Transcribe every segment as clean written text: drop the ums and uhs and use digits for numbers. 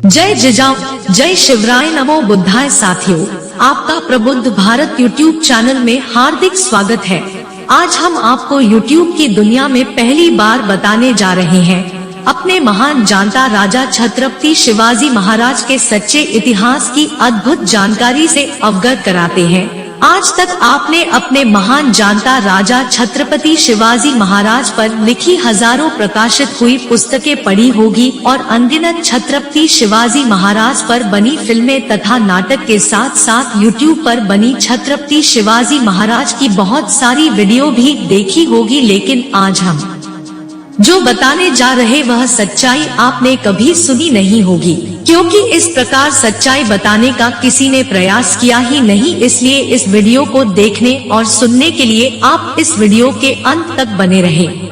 जय जिजाऊ, जय शिवराय, नमो बुद्धाय। साथियों, आपका प्रबुद्ध भारत यूट्यूब चैनल में हार्दिक स्वागत है। आज हम आपको यूट्यूब की दुनिया में पहली बार बताने जा रहे हैं अपने महान जानता राजा छत्रपति शिवाजी महाराज के सच्चे इतिहास की अद्भुत जानकारी से अवगत कराते हैं। आज तक आपने अपने महान जानता राजा छत्रपति शिवाजी महाराज पर लिखी हजारों प्रकाशित हुई पुस्तकें पढ़ी होगी और अनगिनत छत्रपति शिवाजी महाराज पर बनी फिल्में तथा नाटक के साथ साथ यूट्यूब पर बनी छत्रपति शिवाजी महाराज की बहुत सारी वीडियो भी देखी होगी। लेकिन आज हम जो बताने जा रहे वह सच्चाई आपने कभी सुनी नहीं होगी, क्योंकि इस प्रकार सच्चाई बताने का किसी ने प्रयास किया ही नहीं। इसलिए इस वीडियो को देखने और सुनने के लिए आप इस वीडियो के अंत तक बने रहें।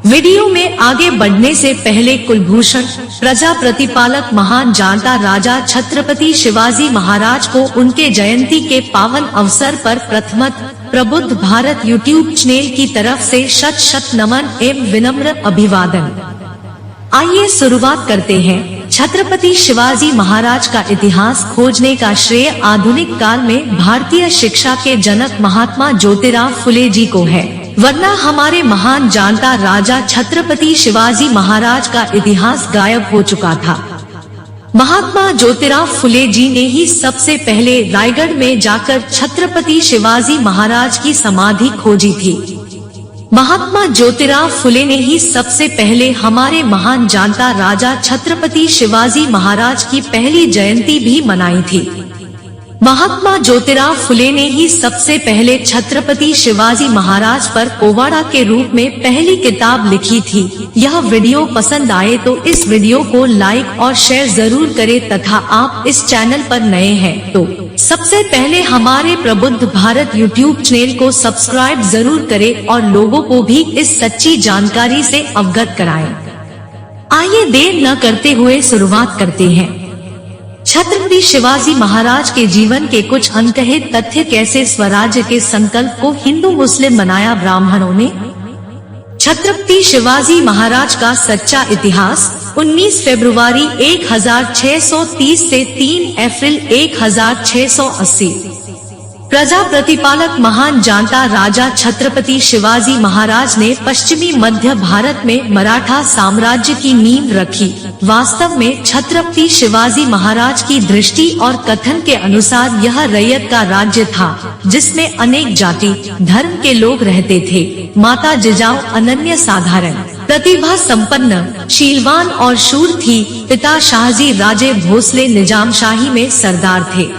वीडियो में आगे बढ़ने से पहले कुलभूषण प्रजा प्रतिपालक महान जानता राजा छत्रपति शिवाजी महाराज को उनके जयंती के पावन अवसर पर प्रथमतः प्रबुद्ध भारत यूट्यूब चैनल की तरफ से शत शत नमन एवं विनम्र अभिवादन। आइए शुरुआत करते हैं। छत्रपति शिवाजी महाराज का इतिहास खोजने का श्रेय आधुनिक काल में भारतीय शिक्षा के जनक महात्मा ज्योतिराव फुले जी को है, वरना हमारे महान जानता राजा छत्रपति शिवाजी महाराज का इतिहास गायब हो चुका था। महात्मा ज्योतिराव फुले जी ने ही सबसे पहले रायगढ़ में जाकर छत्रपति शिवाजी महाराज की समाधि खोजी थी। महात्मा ज्योतिराव फुले ने ही सबसे पहले हमारे महान जानता राजा छत्रपति शिवाजी महाराज की पहली जयंती भी मनाई थी। महात्मा ज्योतिराव फुले ने ही सबसे पहले छत्रपति शिवाजी महाराज पर पोवाड़ा के रूप में पहली किताब लिखी थी। यह वीडियो पसंद आए तो इस वीडियो को लाइक और शेयर जरूर करें तथा आप इस चैनल पर नए हैं तो सबसे पहले हमारे प्रबुद्ध भारत यूट्यूब चैनल को सब्सक्राइब जरूर करें और लोगों को भी इस सच्ची जानकारी से अवगत कराएं। आइए देर न करते हुए शुरुआत करते हैं। छत्रपति शिवाजी महाराज के जीवन के कुछ अंतर्निहित तथ्य। कैसे स्वराज्य के संकल्प को हिंदू मुस्लिम बनाया ब्राह्मणों ने। छत्रपति शिवाजी महाराज का सच्चा इतिहास 19 फरवरी 1630 से 3 अप्रैल 1680। प्रजा प्रतिपालक महान जानता राजा छत्रपति शिवाजी महाराज ने पश्चिमी मध्य भारत में मराठा साम्राज्य की नींव रखी। वास्तव में छत्रपति शिवाजी महाराज की दृष्टि और कथन के अनुसार यह रैयत का राज्य था, जिसमें अनेक जाति धर्म के लोग रहते थे। माता जिजाऊ अनन्य साधारण, प्रतिभा संपन्न, शीलवान और शूर थी। पिता शाहजी राजे भोसले निजामशाही में सरदार थे।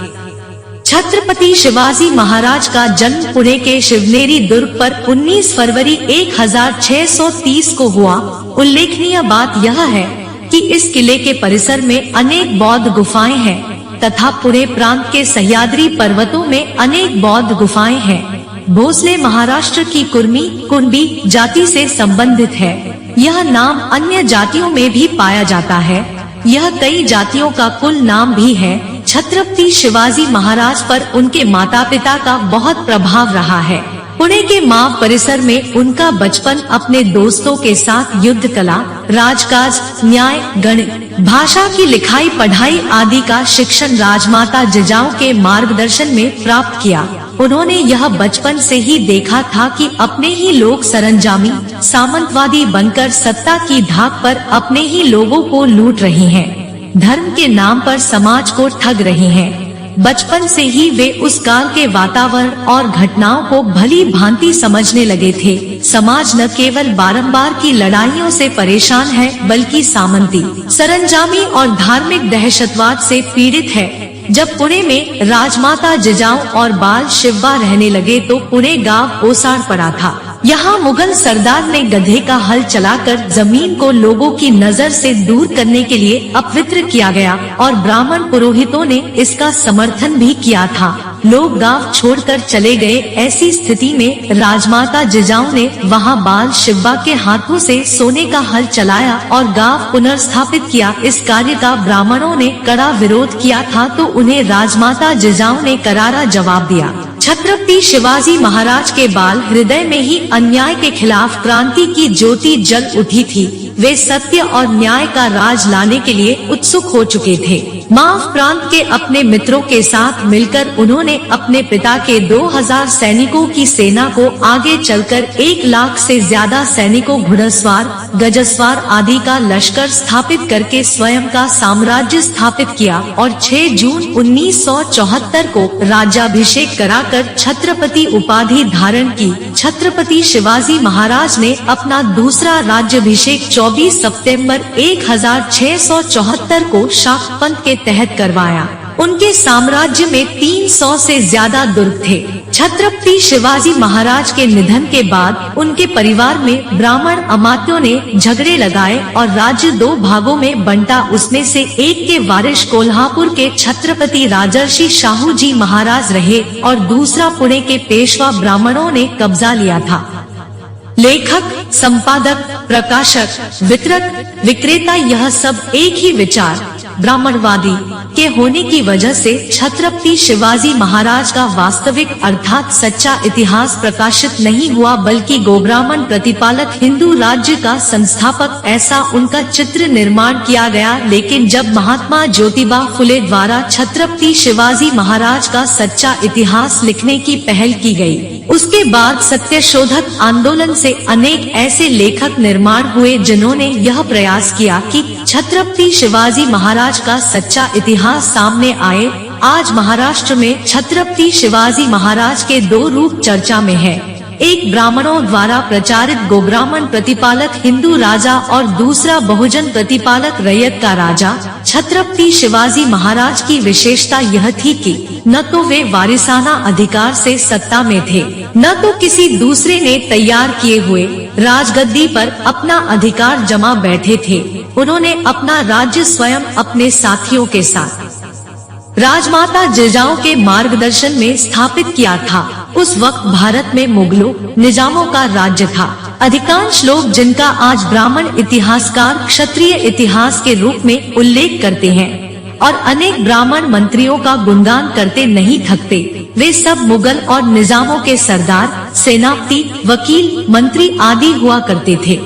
छत्रपति शिवाजी महाराज का जन्म पुणे के शिवनेरी दुर्ग पर 19 फरवरी 1630 को हुआ। उल्लेखनीय बात यह है कि इस किले के परिसर में अनेक बौद्ध गुफाएं हैं तथा पुणे प्रांत के सह्याद्री पर्वतों में अनेक बौद्ध गुफाएं हैं। भोसले महाराष्ट्र की कुर्मी जाति से संबंधित है। यह नाम अन्य जातियों में भी पाया जाता है। यह कई जातियों का कुल नाम भी है। छत्रपति शिवाजी महाराज पर उनके माता पिता का बहुत प्रभाव रहा है। पुणे के माव परिसर में उनका बचपन अपने दोस्तों के साथ युद्ध कला, राजकाज, न्याय, गणित, भाषा की लिखाई पढ़ाई आदि का शिक्षण राजमाता जिजाऊ के मार्गदर्शन में प्राप्त किया। उन्होंने यह बचपन से ही देखा था कि अपने ही लोग सरंजामी सामंतवादी बनकर सत्ता की धाक पर अपने ही लोगों को लूट रहे हैं, धर्म के नाम पर समाज को ठग रहे हैं। बचपन से ही वे उस काल के वातावरण और घटनाओं को भली भांति समझने लगे थे। समाज न केवल बारंबार की लड़ाइयों से परेशान है, बल्कि सामंती, सरंजामी और धार्मिक दहशतवाद से पीड़ित है। जब पुणे में राजमाता जिजाऊ और बाल शिवबा रहने लगे तो पुणे गांव ओसाड़ पड़ा था। यहाँ मुगल सरदार ने गधे का हल चलाकर जमीन को लोगों की नजर से दूर करने के लिए अपवित्र किया गया और ब्राह्मण पुरोहितों ने इसका समर्थन भी किया था। लोग गांव छोड़कर चले गए। ऐसी स्थिति में राजमाता जिजाऊ ने वहां बाल शिवबा के हाथों से सोने का हल चलाया और गांव पुनर्स्थापित किया। इस कार्य का ब्राह्मणों ने कड़ा विरोध किया था तो उन्हें राजमाता जिजाऊ ने करारा जवाब दिया। छत्रपति शिवाजी महाराज के बाल हृदय में ही अन्याय के खिलाफ क्रांति की ज्योति जल उठी थी। वे सत्य और न्याय का राज लाने के लिए उत्सुक हो चुके थे। माव प्रांत के अपने मित्रों के साथ मिलकर उन्होंने अपने पिता के 2000 सैनिकों की सेना को आगे चलकर 1 लाख से ज्यादा सैनिकों, घुड़सवार, गजसवार आदि का लश्कर स्थापित करके स्वयं का साम्राज्य स्थापित किया और 6 जून 1974 को राज्याभिषेक कराकर छत्रपति उपाधि धारण की। छत्रपति शिवाजी महाराज ने अपना दूसरा राज्याभिषेक 24 सितंबर 1674 को शाकपंथ के तहत करवाया। उनके साम्राज्य में 300 से ज्यादा दुर्ग थे। छत्रपति शिवाजी महाराज के निधन के बाद उनके परिवार में ब्राह्मण अमात्यों ने झगड़े लगाए और राज्य 2 भागों में बंटा। उसमें से एक के वारिस कोल्हापुर के छत्रपति राजर्षि शाहू जी महाराज रहे और दूसरा पुणे के पेशवा ब्राह्मणों ने कब्जा लिया था। लेखक, संपादक, प्रकाशक, वितरक, विक्रेता यह सब एक ही विचार ब्राह्मणवादी के होने की वजह से छत्रपति शिवाजी महाराज का वास्तविक अर्थात सच्चा इतिहास प्रकाशित नहीं हुआ, बल्कि गोब्राह्मण प्रतिपालक हिंदू राज्य का संस्थापक ऐसा उनका चित्र निर्माण किया गया। लेकिन जब महात्मा ज्योतिबा फुले द्वारा छत्रपति शिवाजी महाराज का सच्चा इतिहास लिखने की पहल की गई, उसके बाद सत्यशोधक आंदोलन से अनेक ऐसे लेखक निर्माण हुए जिन्होंने यह प्रयास किया कि छत्रपति शिवाजी महाराज का सच्चा इतिहास सामने आए। आज महाराष्ट्र में छत्रपति शिवाजी महाराज के 2 रूप चर्चा में है। एक ब्राह्मणों द्वारा प्रचारित गोब्राह्मण प्रतिपालक हिंदू राजा और दूसरा बहुजन प्रतिपालक रैयत का राजा। छत्रपति शिवाजी महाराज की विशेषता यह थी कि न तो वे वारिसाना अधिकार से सत्ता में थे, न तो किसी दूसरे ने तैयार किए हुए राजगद्दी पर अपना अधिकार जमा बैठे थे। उन्होंने अपना राज्य स्वयं अपने साथियों के साथ राजमाता जिजाऊ के मार्गदर्शन में स्थापित किया था। उस वक्त भारत में मुगलों, निजामों का राज्य था। अधिकांश लोग जिनका आज ब्राह्मण इतिहासकार क्षत्रिय इतिहास के रूप में उल्लेख करते हैं और अनेक ब्राह्मण मंत्रियों का गुणगान करते नहीं थकते, वे सब मुगल और निजामों के सरदार, सेनापति, वकील, मंत्री आदि हुआ करते थे।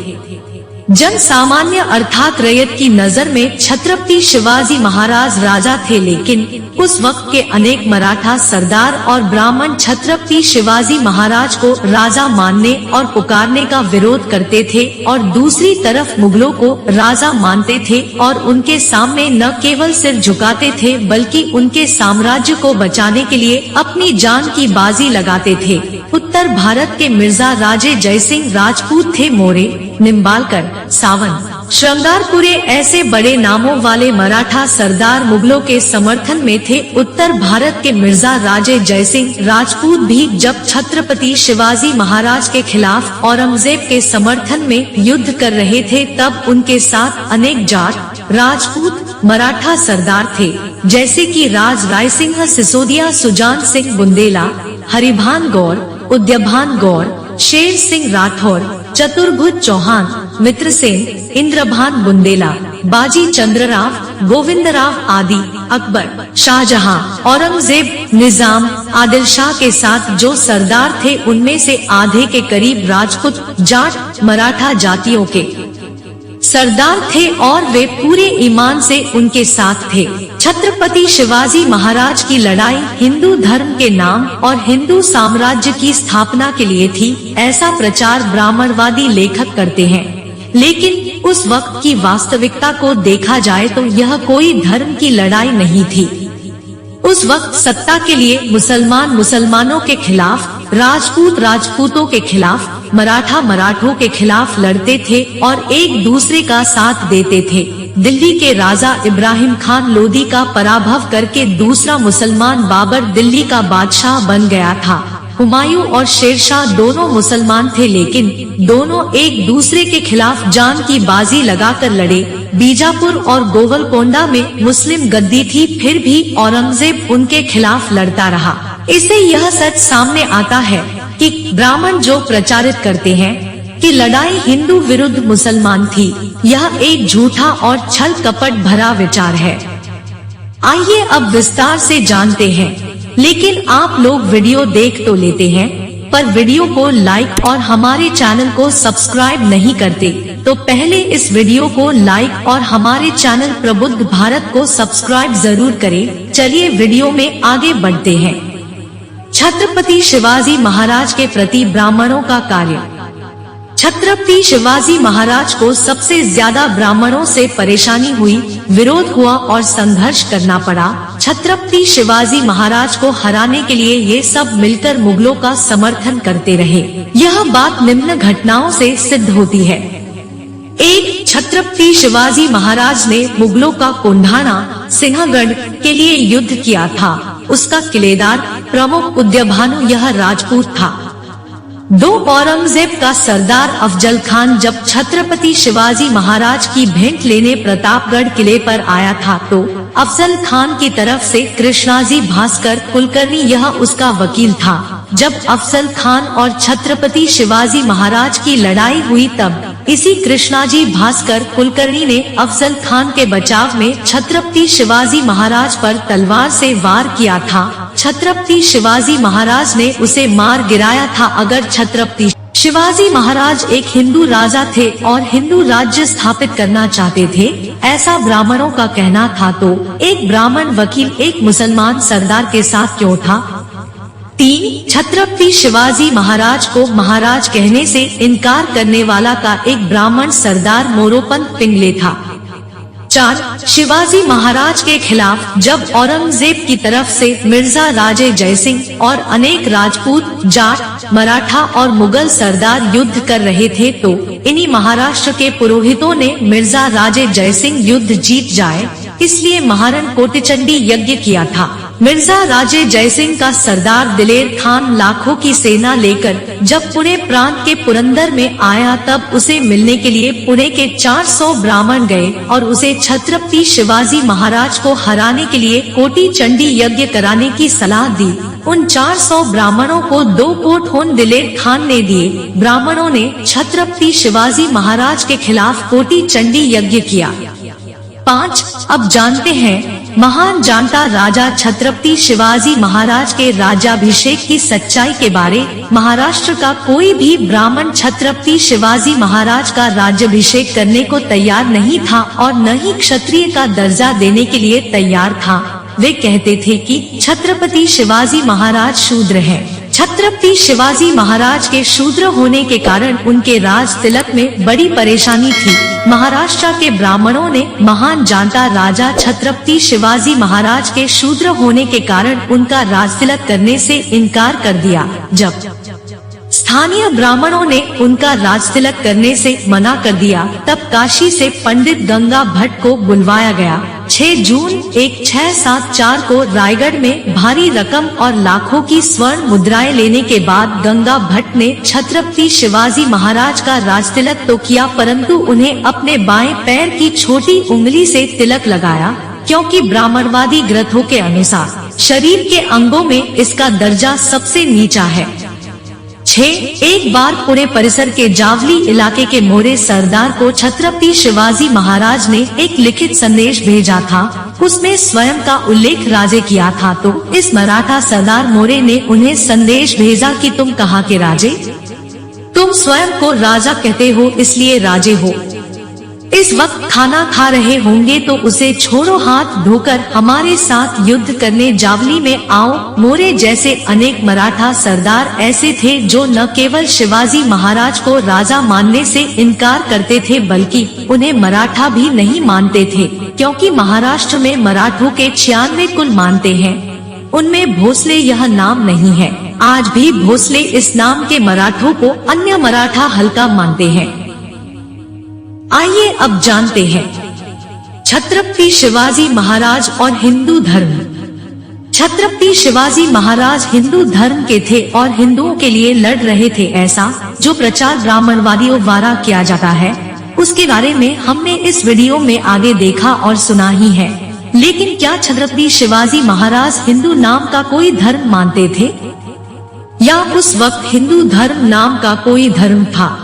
जन सामान्य अर्थात रैयत की नजर में छत्रपति शिवाजी महाराज राजा थे, लेकिन उस वक्त के अनेक मराठा सरदार और ब्राह्मण छत्रपति शिवाजी महाराज को राजा मानने और पुकारने का विरोध करते थे और दूसरी तरफ मुगलों को राजा मानते थे और उनके सामने न केवल सिर झुकाते थे बल्कि उनके साम्राज्य को बचाने के लिए अपनी जान की बाजी लगाते थे। उत्तर भारत के मिर्जा राजे जयसिंह राजपूत थे। मोरे, निम्बालकर, सावन, श्रृंगारपुरे ऐसे बड़े नामों वाले मराठा सरदार मुगलों के समर्थन में थे। उत्तर भारत के मिर्जा राजे जयसिंह राजपूत भी जब छत्रपति शिवाजी महाराज के खिलाफ औरंगजेब के समर्थन में युद्ध कर रहे थे, तब उनके साथ अनेक जाट, राजपूत, मराठा सरदार थे, जैसे कि राज राय सिंह सिसोदिया, सुजान सिंह बुंदेला, हरिभान गौर, उद्यभान गौर, शेर सिंह राठौर, चतुर्भुज चौहान, मित्रसेन, इंद्रभान बुंदेला, बाजी चंद्रराव, गोविंदराव आदि। अकबर, शाहजहां, औरंगजेब, निजाम, आदिल शाह के साथ जो सरदार थे उनमें से आधे के करीब राजपूत, जाट, मराठा जातियों के सरदार थे और वे पूरे ईमान से उनके साथ थे। छत्रपति शिवाजी महाराज की लड़ाई हिंदू धर्म के नाम और हिंदू साम्राज्य की स्थापना के लिए थी, ऐसा प्रचार ब्राह्मणवादी लेखक करते हैं। लेकिन उस वक्त की वास्तविकता को देखा जाए तो यह कोई धर्म की लड़ाई नहीं थी। उस वक्त सत्ता के लिए मुसलमान मुसलमानों के खिलाफ, राजपूत राजपूतों के खिलाफ, मराठा मराठों के खिलाफ लड़ते थे और एक दूसरे का साथ देते थे। दिल्ली के राजा इब्राहिम खान लोदी का पराभव करके दूसरा मुसलमान बाबर दिल्ली का बादशाह बन गया था। हुमायूं और शेरशाह दोनों मुसलमान थे, लेकिन दोनों एक दूसरे के खिलाफ जान की बाजी लगाकर लड़े। बीजापुर और गोवलकोंडा में मुस्लिम गद्दी थी, फिर भी औरंगजेब उनके खिलाफ लड़ता रहा। इससे यह सच सामने आता है कि ब्राह्मण जो प्रचारित करते हैं कि लड़ाई हिंदू विरुद्ध मुसलमान थी, यह एक झूठा और छल कपट भरा विचार है। आइए अब विस्तार से जानते हैं। लेकिन आप लोग वीडियो देख तो लेते हैं, पर वीडियो को लाइक और हमारे चैनल को सब्सक्राइब नहीं करते। तो पहले इस वीडियो को लाइक और हमारे चैनल प्रबुद्ध भारत को सब्सक्राइब जरूर करें। चलिए वीडियो में आगे बढ़ते हैं। छत्रपति शिवाजी महाराज के प्रति ब्राह्मणों का कार्य। छत्रपति शिवाजी महाराज को सबसे ज्यादा ब्राह्मणों से परेशानी हुई, विरोध हुआ और संघर्ष करना पड़ा। छत्रपति शिवाजी महाराज को हराने के लिए ये सब मिलकर मुगलों का समर्थन करते रहे। यह बात निम्न घटनाओं से सिद्ध होती है। एक, छत्रपति शिवाजी महाराज ने मुगलों का कोंढाणा, सिंहगढ़ के लिए युद्ध किया था। उसका किलेदार प्रमुख उदयभानु यह राजपूत था। 2, औरंगजेब का सरदार अफजल खान जब छत्रपति शिवाजी महाराज की भेंट लेने प्रतापगढ़ किले पर आया था तो अफजल खान की तरफ से कृष्णाजी भास्कर कुलकर्णी यह उसका वकील था। जब अफजल खान और छत्रपति शिवाजी महाराज की लड़ाई हुई तब इसी कृष्णाजी भास्कर कुलकर्णी ने अफजल खान के बचाव में छत्रपति शिवाजी महाराज पर तलवार से वार किया था। छत्रपति शिवाजी महाराज ने उसे मार गिराया था। अगर छत्रपति शिवाजी महाराज एक हिंदू राजा थे और हिंदू राज्य स्थापित करना चाहते थे, ऐसा ब्राह्मणों का कहना था, तो एक ब्राह्मण वकील एक मुसलमान सरदार के साथ क्यों था? 3, छत्रपति शिवाजी महाराज को महाराज कहने से इनकार करने वाला का एक ब्राह्मण सरदार मोरोपंत पिंगले था। 4, शिवाजी महाराज के खिलाफ जब औरंगजेब की तरफ से मिर्जा राजे जयसिंह और अनेक राजपूत, जाट, मराठा और मुगल सरदार युद्ध कर रहे थे तो इन्हीं महाराष्ट्र के पुरोहितों ने मिर्जा राजे जयसिंह युद्ध जीत जाए, इसलिए महारण कोटिचंडी यज्ञ किया था। मिर्जा राजे जयसिंह का सरदार दिलेर खान लाखों की सेना लेकर जब पुणे प्रांत के पुरंदर में आया तब उसे मिलने के लिए पुणे के 400 ब्राह्मण गए और उसे छत्रपति शिवाजी महाराज को हराने के लिए कोटि चंडी यज्ञ कराने की सलाह दी। उन 400 ब्राह्मणों को 2 कोट होन दिलेर खान ने दिए। ब्राह्मणों ने छत्रपति शिवाजी महाराज के खिलाफ कोटि चंडी यज्ञ किया। 5, अब जानते हैं महान जानता राजा छत्रपति शिवाजी महाराज के राज्याभिषेक की सच्चाई के बारे। महाराष्ट्र का कोई भी ब्राह्मण छत्रपति शिवाजी महाराज का राज्याभिषेक करने को तैयार नहीं था और न ही क्षत्रिय का दर्जा देने के लिए तैयार था। वे कहते थे कि छत्रपति शिवाजी महाराज शूद्र हैं। छत्रपति शिवाजी महाराज के शूद्र होने के कारण उनके राज तिलक में बड़ी परेशानी थी। महाराष्ट्र के ब्राह्मणों ने महान जानता राजा छत्रपति शिवाजी महाराज के शूद्र होने के कारण उनका राज तिलक करने से इनकार कर दिया। जब स्थानीय ब्राह्मणों ने उनका राज तिलक करने से मना कर दिया तब काशी से पंडित गंगा भट्ट को बुलवाया गया। 6 जून 1674 को रायगढ़ में भारी रकम और लाखों की स्वर्ण मुद्राएं लेने के बाद गंगा भट्ट ने छत्रपति शिवाजी महाराज का राज तिलक तो किया, परंतु उन्हें अपने बाएं पैर की छोटी उंगली से तिलक लगाया, क्योंकि ब्राह्मणवादी ग्रंथों के अनुसार शरीर के अंगों में इसका दर्जा सबसे नीचा है। 6, एक बार पुणे परिसर के जावली इलाके के मोरे सरदार को छत्रपति शिवाजी महाराज ने एक लिखित संदेश भेजा था। उसमें स्वयं का उल्लेख राजे किया था, तो इस मराठा सरदार मोरे ने उन्हें संदेश भेजा कि तुम कहाँ के राजे? तुम स्वयं को राजा कहते हो, इसलिए राजे हो। इस वक्त खाना खा रहे होंगे तो उसे छोड़ो, हाथ धोकर हमारे साथ युद्ध करने जावली में आओ। मोरे जैसे अनेक मराठा सरदार ऐसे थे जो न केवल शिवाजी महाराज को राजा मानने से इनकार करते थे बल्कि उन्हें मराठा भी नहीं मानते थे, क्योंकि महाराष्ट्र में मराठों के 96 कुल मानते हैं। उनमें भोसले यह नाम नहीं है। आज भी भोसले इस नाम के मराठों को अन्य मराठा हल्का मानते हैं। आइए अब जानते हैं छत्रपति शिवाजी महाराज और हिंदू धर्म। छत्रपति शिवाजी महाराज हिंदू धर्म के थे और हिंदुओं के लिए लड़ रहे थे, ऐसा जो प्रचार ब्राह्मणवादियों द्वारा किया जाता है उसके बारे में हमने इस वीडियो में आगे देखा और सुना ही है। लेकिन क्या छत्रपति शिवाजी महाराज हिंदू नाम का कोई धर्म मानते थे, या उस वक्त हिंदू धर्म नाम का कोई धर्म था?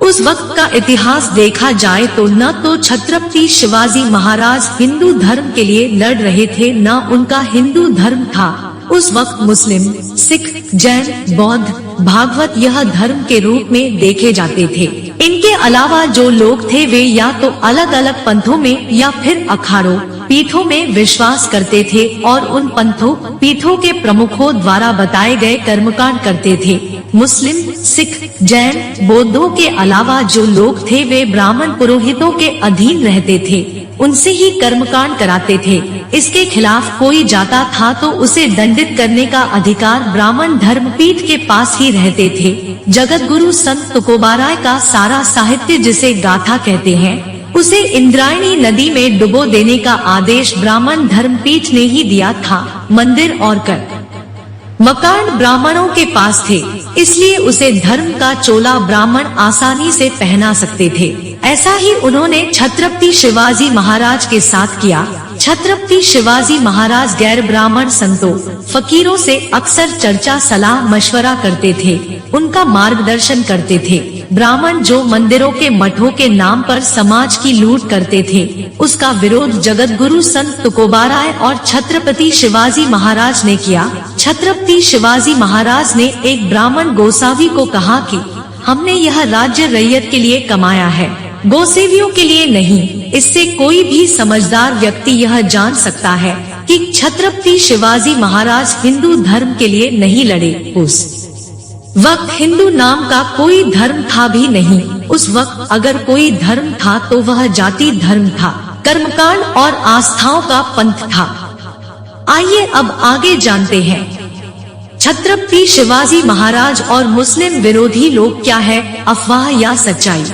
उस वक्त का इतिहास देखा जाए तो न तो छत्रपति शिवाजी महाराज हिंदू धर्म के लिए लड़ रहे थे, न उनका हिंदू धर्म था। उस वक्त मुस्लिम, सिख, जैन, बौद्ध, भागवत यह धर्म के रूप में देखे जाते थे। इनके अलावा जो लोग थे वे या तो अलग अलग पंथों में या फिर अखाड़ों, पीठों में विश्वास करते थे और उन पंथों, पीठों के प्रमुखों द्वारा बताए गए कर्मकांड करते थे। मुस्लिम, सिख, जैन, बौद्धों के अलावा जो लोग थे वे ब्राह्मण पुरोहितों के अधीन रहते थे, उनसे ही कर्मकांड कराते थे। इसके खिलाफ कोई जाता था तो उसे दंडित करने का अधिकार ब्राह्मण धर्मपीठ के पास ही रहते थे। जगत गुरु संत तुकोबाराय का सारा साहित्य जिसे गाथा कहते हैं, उसे इंद्रायणी नदी में डुबो देने का आदेश ब्राह्मण धर्मपीठ ने ही दिया था। मंदिर और कर मकान ब्राह्मणों के पास थे, इसलिए उसे धर्म का चोला ब्राह्मण आसानी से पहना सकते थे। ऐसा ही उन्होंने छत्रपति शिवाजी महाराज के साथ किया। छत्रपति शिवाजी महाराज गैर ब्राह्मण संतों, फकीरों से अक्सर चर्चा सलाह मशवरा करते थे, उनका मार्गदर्शन करते थे। ब्राह्मण जो मंदिरों के मठों के नाम पर समाज की लूट करते थे, उसका विरोध जगत गुरु संत तुकोबाराय और छत्रपति शिवाजी महाराज ने किया। छत्रपति शिवाजी महाराज ने एक ब्राह्मण गोसावी को कहा कि हमने यह राज्य रैयत के लिए कमाया है, गोसेवियों के लिए नहीं। इससे कोई भी समझदार व्यक्ति यह जान सकता है कि छत्रपति शिवाजी महाराज हिंदू धर्म के लिए नहीं लड़े। उस वक्त हिंदू नाम का कोई धर्म था भी नहीं। उस वक्त अगर कोई धर्म था तो वह जाति धर्म था, कर्मकांड और आस्थाओं का पंथ था। आइए अब आगे जानते हैं छत्रपति शिवाजी महाराज और मुस्लिम विरोधी लोग क्या है, अफवाह या सच्चाई।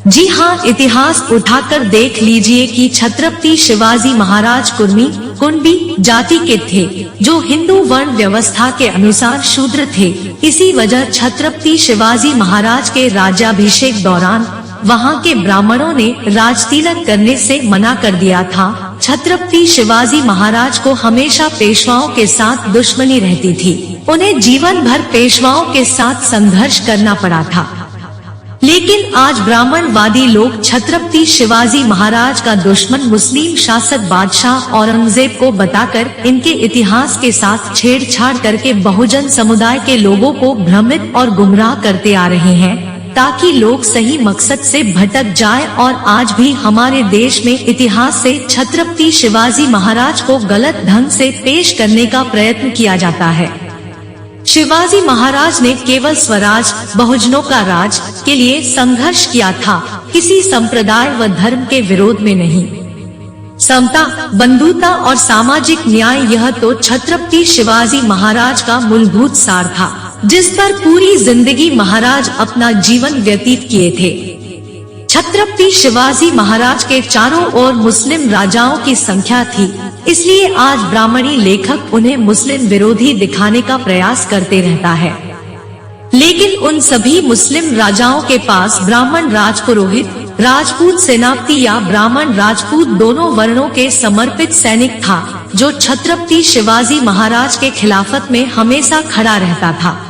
जी हाँ, इतिहास उठाकर देख लीजिए कि छत्रपति शिवाजी महाराज कुर्मी, कुणबी जाति के थे, जो हिंदू वर्ण व्यवस्था के अनुसार शूद्र थे। इसी वजह छत्रपति शिवाजी महाराज के राज्याभिषेक दौरान वहाँ के ब्राह्मणों ने राजतिलक करने से मना कर दिया था। छत्रपति शिवाजी महाराज को हमेशा पेशवाओं के साथ दुश्मनी रहती थी, उन्हें जीवन भर पेशवाओं के साथ संघर्ष करना पड़ा था। लेकिन आज ब्राह्मणवादी लोग छत्रपति शिवाजी महाराज का दुश्मन मुस्लिम शासक बादशाह औरंगजेब को बताकर इनके इतिहास के साथ छेड़छाड़ करके बहुजन समुदाय के लोगों को भ्रमित और गुमराह करते आ रहे हैं, ताकि लोग सही मकसद से भटक जाएं। और आज भी हमारे देश में इतिहास से छत्रपति शिवाजी महाराज को गलत ढंग से पेश करने का प्रयत्न किया जाता है। शिवाजी महाराज ने केवल स्वराज, बहुजनों का राज के लिए संघर्ष किया था, किसी संप्रदाय व धर्म के विरोध में नहीं। समता, बंधुता और सामाजिक न्याय यह तो छत्रपति शिवाजी महाराज का मूलभूत सार था, जिस पर पूरी जिंदगी महाराज अपना जीवन व्यतीत किए थे। छत्रपति शिवाजी महाराज के चारों ओर मुस्लिम राजाओं की संख्या थी, इसलिए आज ब्राह्मणी लेखक उन्हें मुस्लिम विरोधी दिखाने का प्रयास करते रहता है। लेकिन उन सभी मुस्लिम राजाओं के पास ब्राह्मण राजपुरोहित, राजपूत सेनापति या ब्राह्मण राजपूत दोनों वर्णों के समर्पित सैनिक था, जो छत्रपति शिवाजी महाराज के खिलाफत में हमेशा खड़ा रहता था।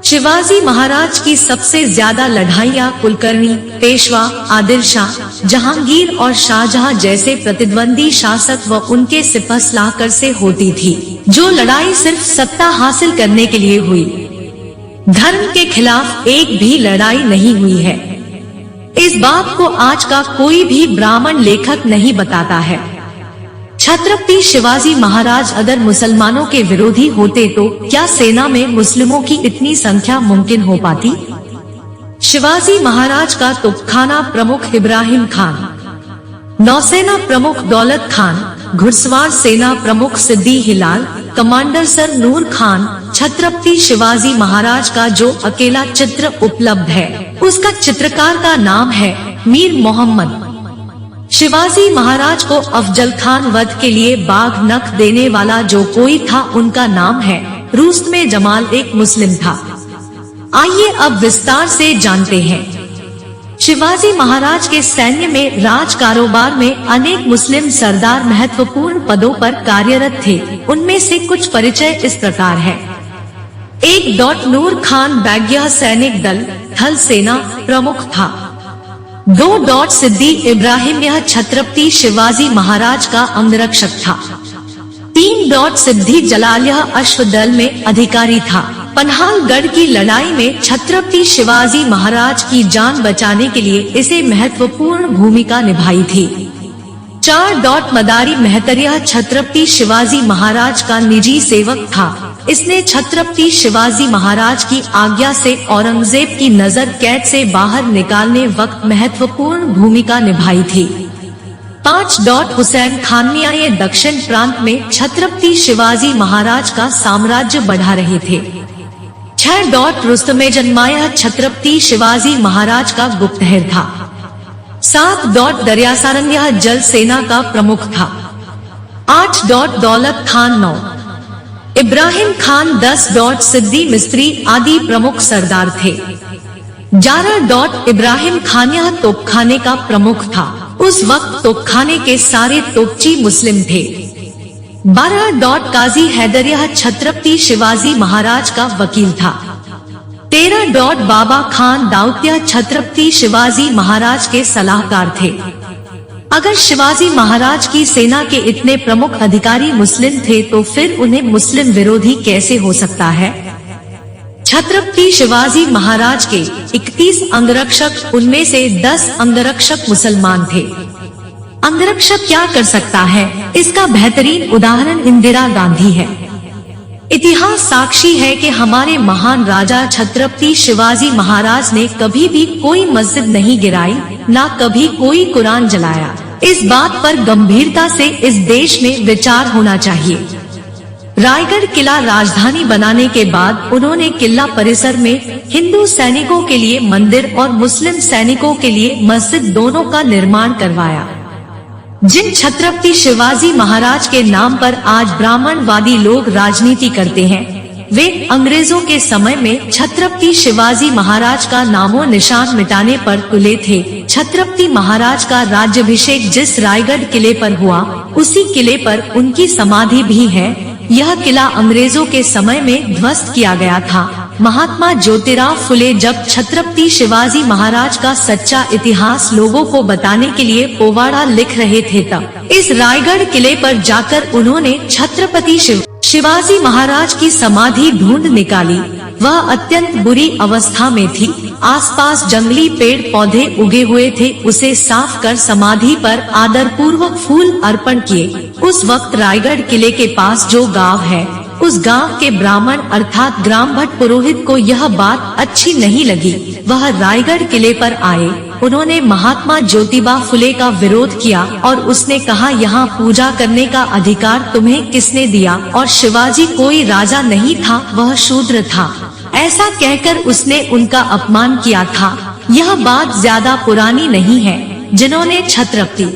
शिवाजी महाराज की सबसे ज्यादा लड़ाइयाँ कुलकर्णी, पेशवा, आदिल शाह, जहांगीर और शाहजहां जैसे प्रतिद्वंदी शासक व उनके सिपहसालार से होती थी। जो लड़ाई सिर्फ सत्ता हासिल करने के लिए हुई, धर्म के खिलाफ एक भी लड़ाई नहीं हुई है। इस बात को आज का कोई भी ब्राह्मण लेखक नहीं बताता है। छत्रपति शिवाजी महाराज अगर मुसलमानों के विरोधी होते तो क्या सेना में मुस्लिमों की इतनी संख्या मुमकिन हो पाती? शिवाजी महाराज का तोपखाना प्रमुख इब्राहिम खान, नौसेना प्रमुख दौलत खान, घुड़सवार सेना प्रमुख सिद्दी हिलाल, कमांडर सर नूर खान। छत्रपति शिवाजी महाराज का जो अकेला चित्र उपलब्ध है, उसका चित्रकार का नाम है मीर मोहम्मद। शिवाजी महाराज को अफजल खान वध के लिए बाघ नख देने वाला जो कोई था, उनका नाम है रुस्तमे जमाल, एक मुस्लिम था। आइए अब विस्तार से जानते हैं। शिवाजी महाराज के सैन्य में, राज कारोबार में अनेक मुस्लिम सरदार महत्वपूर्ण पदों पर कार्यरत थे। उनमें से कुछ परिचय इस प्रकार है। 1. नूर खान बैग, यह सैनिक दल थल सेना प्रमुख था। 2. सिद्दी इब्राहिम, यह छत्रपति शिवाजी महाराज का अंगरक्षक था। 3. सिद्धि जलाल यह अश्वदल में अधिकारी था। पन्हालगढ़ की लड़ाई में छत्रपति शिवाजी महाराज की जान बचाने के लिए इसे महत्वपूर्ण भूमिका निभाई थी। 4. मदारी मेहतर छत्रपति शिवाजी महाराज का निजी सेवक था। इसने छत्रपति शिवाजी महाराज की आज्ञा से औरंगजेब की नजर कैद से बाहर निकालने वक्त महत्वपूर्ण भूमिका निभाई थी। 5. हुसैन खान मियां ये दक्षिण प्रांत में छत्रपति शिवाजी महाराज का साम्राज्य बढ़ा रहे थे। 6. रुस्तमे जन्माया छत्रपति शिवाजी महाराज का गुप्तहेर था। 7. दरियासारंग यह जल सेना का प्रमुख था। 8. दौलत खान 9. इब्राहिम खान 10. सिद्दी मिस्त्री आदि प्रमुख सरदार थे। 11. इब्राहिम खान यह तोपखाने का प्रमुख था। उस वक्त तोपखाने के सारे तोपची मुस्लिम थे। 12. काजी हैदर यह छत्रपति शिवाजी महाराज का वकील था। 13. बाबा खान दाऊद छत्रपति शिवाजी महाराज के सलाहकार थे। अगर शिवाजी महाराज की सेना के इतने प्रमुख अधिकारी मुस्लिम थे तो फिर उन्हें मुस्लिम विरोधी कैसे हो सकता है। छत्रपति शिवाजी महाराज के 31 अंगरक्षक, उनमें से 10 अंगरक्षक मुसलमान थे। अंगरक्षक क्या कर सकता है, इसका बेहतरीन उदाहरण इंदिरा गांधी है। इतिहास साक्षी है कि हमारे महान राजा छत्रपति शिवाजी महाराज ने कभी भी कोई मस्जिद नहीं गिराई, ना कभी कोई कुरान जलाया। इस बात पर गंभीरता से इस देश में विचार होना चाहिए। रायगढ़ किला राजधानी बनाने के बाद उन्होंने किला परिसर में हिंदू सैनिकों के लिए मंदिर और मुस्लिम सैनिकों के लिए मस्जिद दोनों का निर्माण करवाया। जिन छत्रपति शिवाजी महाराज के नाम पर आज ब्राह्मणवादी लोग राजनीति करते हैं, वे अंग्रेजों के समय में छत्रपति शिवाजी महाराज का नामो निशान मिटाने पर तुले थे। छत्रपति महाराज का राज्याभिषेक जिस रायगढ़ किले पर हुआ, उसी किले पर उनकी समाधि भी है। यह किला अंग्रेजों के समय में ध्वस्त किया गया था। महात्मा ज्योतिराव फुले जब छत्रपति शिवाजी महाराज का सच्चा इतिहास लोगों को बताने के लिए पोवाड़ा लिख रहे थे, तब इस रायगढ़ किले पर जाकर उन्होंने छत्रपति शिवाजी महाराज की समाधि ढूंढ निकाली। वह अत्यंत बुरी अवस्था में थी। आसपास जंगली पेड़ पौधे उगे हुए थे। उसे साफ कर समाधि पर आदर पूर्वक फूल अर्पण किए। उस वक्त रायगढ़ किले के पास जो गांव है, उस गांव के ब्राह्मण अर्थात ग्राम भट्ट पुरोहित को यह बात अच्छी नहीं लगी। वह रायगढ़ किले पर आए। उन्होंने महात्मा ज्योतिबा फुले का विरोध किया और उसने कहा, यहाँ पूजा करने का अधिकार तुम्हें किसने दिया, और शिवाजी कोई राजा नहीं था, वह शूद्र था। ऐसा कहकर उसने उनका अपमान किया था। यह बात ज्यादा पुरानी नहीं है। जिन्होंने छत्रपति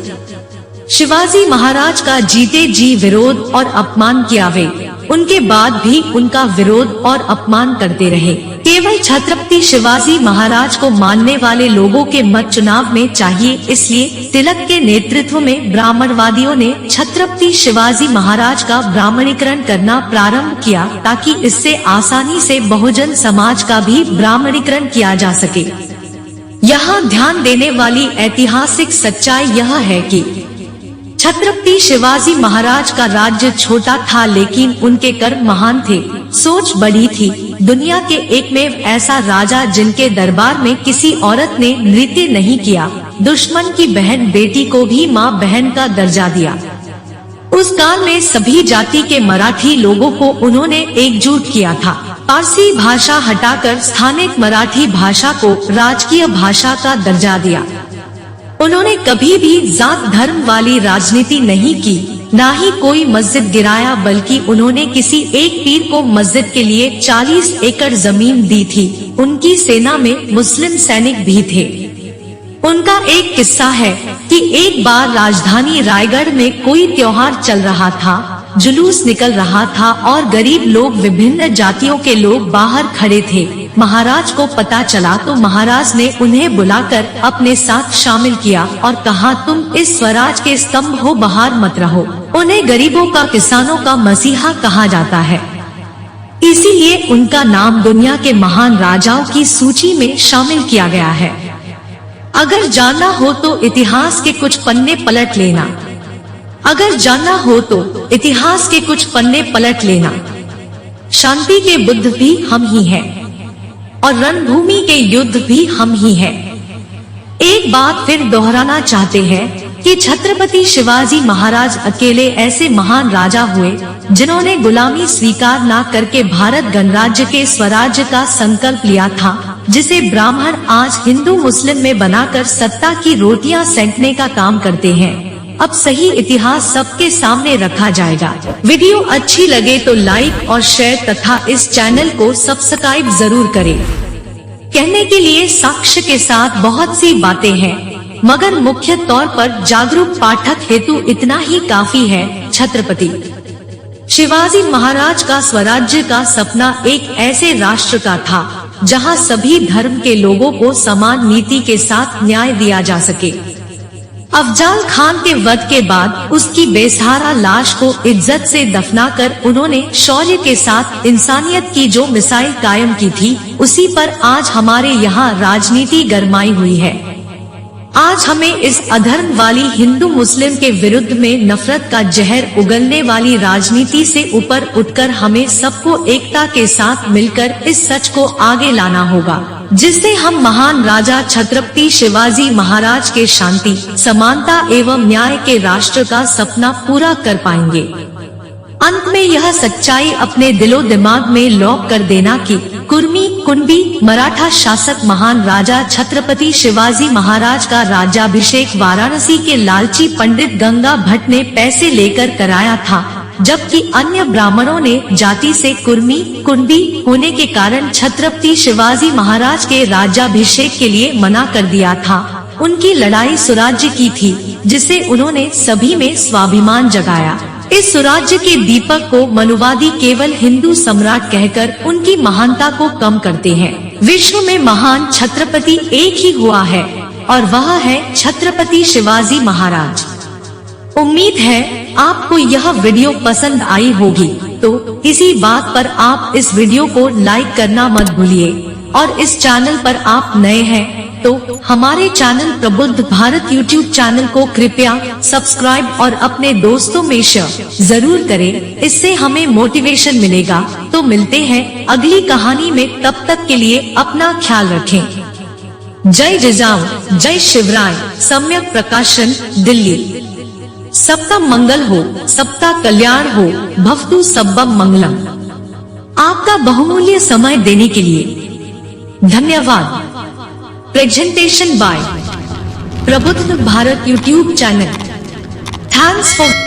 शिवाजी महाराज का जीते जी विरोध और अपमान किया, वे उनके बाद भी उनका विरोध और अपमान करते रहे। केवल छत्रपति शिवाजी महाराज को मानने वाले लोगों के मत चुनाव में चाहिए। इसलिए तिलक के नेतृत्व में ब्राह्मणवादियों ने छत्रपति शिवाजी महाराज का ब्राह्मणीकरण करना प्रारंभ किया, ताकि इससे आसानी से बहुजन समाज का भी ब्राह्मणीकरण किया जा सके। यहाँ ध्यान देने वाली ऐतिहासिक सच्चाई यह है कि छत्रपति शिवाजी महाराज का राज्य छोटा था, लेकिन उनके कर्म महान थे, सोच बड़ी थी। दुनिया के एकमेव ऐसा राजा जिनके दरबार में किसी औरत ने नृत्य नहीं किया, दुश्मन की बहन बेटी को भी माँ बहन का दर्जा दिया। उस काल में सभी जाति के मराठी लोगों को उन्होंने एकजुट किया था। पारसी भाषा हटाकर स्थानिक मराठी भाषा को राजकीय भाषा का दर्जा दिया। उन्होंने कभी भी जात धर्म वाली राजनीति नहीं की, ना ही कोई मस्जिद गिराया, बल्कि उन्होंने किसी एक पीर को मस्जिद के लिए 40 एकड़ जमीन दी थी। उनकी सेना में मुस्लिम सैनिक भी थे। उनका एक किस्सा है कि एक बार राजधानी रायगढ़ में कोई त्योहार चल रहा था, जुलूस निकल रहा था और गरीब लोग, विभिन्न जातियों के लोग बाहर खड़े थे। महाराज को पता चला तो महाराज ने उन्हें बुलाकर अपने साथ शामिल किया और कहा, तुम इस स्वराज के स्तंभ हो, बाहर मत रहो। उन्हें गरीबों का, किसानों का मसीहा कहा जाता है, इसीलिए उनका नाम दुनिया के महान राजाओं की सूची में शामिल किया गया है। अगर जानना हो तो इतिहास के कुछ पन्ने पलट लेना। अगर जानना हो तो इतिहास के कुछ पन्ने पलट लेना। शांति के बुद्ध भी हम ही हैं और रणभूमि के युद्ध भी हम ही हैं। एक बात फिर दोहराना चाहते हैं कि छत्रपति शिवाजी महाराज अकेले ऐसे महान राजा हुए जिन्होंने गुलामी स्वीकार न करके भारत गणराज्य के स्वराज्य का संकल्प लिया था, जिसे ब्राह्मण आज हिंदू मुस्लिम में बनाकर सत्ता की रोटियां सेंकने का काम करते हैं। अब सही इतिहास सबके सामने रखा जाएगा। वीडियो अच्छी लगे तो लाइक और शेयर तथा इस चैनल को सब्सक्राइब जरूर करें। कहने के लिए साक्ष्य के साथ बहुत सी बातें हैं, मगर मुख्य तौर पर जागरूक पाठक हेतु इतना ही काफी है। छत्रपति शिवाजी महाराज का स्वराज्य का सपना एक ऐसे राष्ट्र का था जहां सभी धर्म के लोगों को समान नीति के साथ न्याय दिया जा सके। अफजाल खान के वध के बाद उसकी बेसहारा लाश को इज्जत से दफनाकर उन्होंने शौर्य के साथ इंसानियत की जो मिसाइल कायम की थी, उसी पर आज हमारे यहाँ राजनीति गरमाई हुई है। आज हमें इस अधर्म वाली हिंदू मुस्लिम के विरुद्ध में नफरत का जहर उगलने वाली राजनीति से ऊपर उठकर हमें सबको एकता के साथ मिलकर इस सच को आगे लाना होगा, जिससे हम महान राजा छत्रपति शिवाजी महाराज के शांति, समानता एवं न्याय के राष्ट्र का सपना पूरा कर पाएंगे। अंत में यह सच्चाई अपने दिलो दिमाग में लॉक कर देना कि कुर्मी कुंभी मराठा शासक महान राजा छत्रपति शिवाजी महाराज का राज्याभिषेक वाराणसी के लालची पंडित गंगा भट्ट ने पैसे लेकर कराया था, जबकि अन्य ब्राह्मणों ने जाति से कुर्मी कुंभी होने के कारण छत्रपति शिवाजी महाराज के राज्याभिषेक के लिए मना कर दिया था। उनकी लड़ाई स्वराज्य की थी, जिसे उन्होंने सभी में स्वाभिमान जगाया। इस स्वराज्य के दीपक को मनुवादी केवल हिंदू सम्राट कहकर उनकी महानता को कम करते हैं। विश्व में महान छत्रपति एक ही हुआ है और वह है छत्रपति शिवाजी महाराज। उम्मीद है आपको यह वीडियो पसंद आई होगी, तो इसी बात पर आप इस वीडियो को लाइक करना मत भूलिए और इस चैनल पर आप नए हैं तो हमारे चैनल प्रबुद्ध भारत यूट्यूब चैनल को कृपया सब्सक्राइब और अपने दोस्तों में शेयर जरूर करें, इससे हमें मोटिवेशन मिलेगा। तो मिलते हैं अगली कहानी में, तब तक के लिए अपना ख्याल रखें। जय जिजाऊ, जय शिवराय। सम्यक प्रकाशन, दिल्ली। सबका मंगल हो, सबका कल्याण हो, भवतु सब्बम मंगलम। आपका बहुमूल्य समय देने के लिए धन्यवाद। प्रेजेंटेशन बाय प्रबुद्ध Bharat YouTube channel. Thanks for